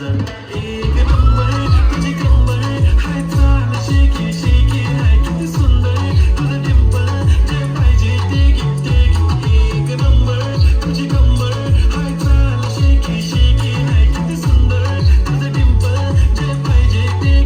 एक नंबर तुझी कंबर हाय चाल शेकी शेकी हाय किती सुंदर तुझं डिंपल जे पाहिजे ते घे एक नंबर तुझी कंबर हाय चाल शेकी शेकी हाय किती सुंदर तुझं डिंपल जे पाहिजे ते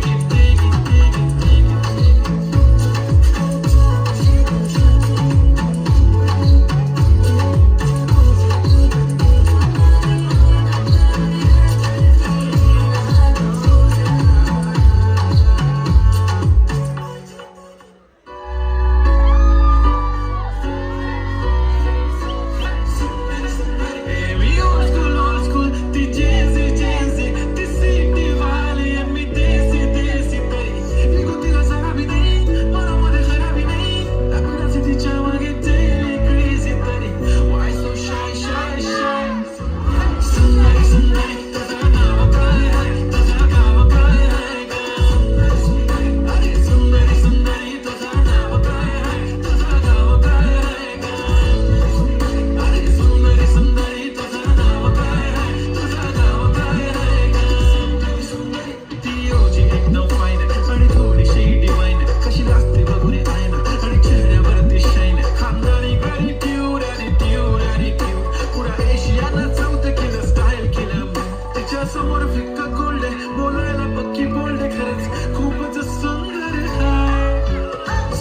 समोर फिक्का कोल्डे बोलायला पक्की बोलडे खरंच खूपच सुंदर हाय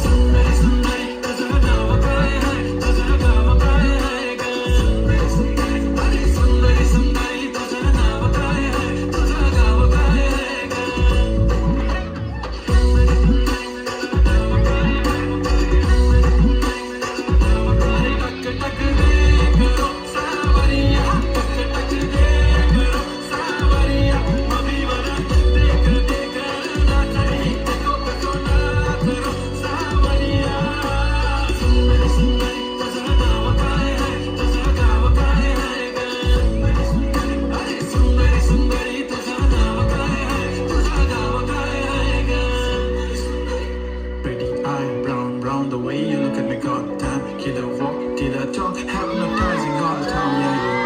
सुंदरी सुंदरी तुझं नाव काय हाय तुझं गाव काय हाय ग सुंदरी सुंदरी सुंदरी तुझं नाव काय हाय तुझं गाव काय हाय ग टक टक दे करो सावरिया टक टक दे करो सावरिया मम्मी मला देख देख नाचणी देखो कतो ना करो सावरिया सुंदरी सुंदरी तुझं नाव काय हाय तुझं गाव काय हाय ग अरे सुंदरी सुंदरी तुझं नाव काय हाय तुझं गाव काय हाय ग pretty eye brown brown the way you look at me god damn killer walk killer talk hypnotizing all the time yeah yeah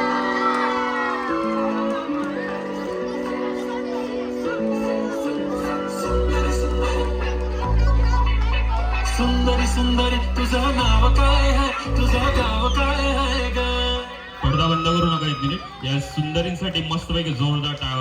सुंदरी सुंदरी तुझं नाव काय आहे तुझं गाव काय आहे ग पडदा बंद करू नका एक मिनिट. या सुंदरींसाठी मस्तपैकी जोरदार टाळ्या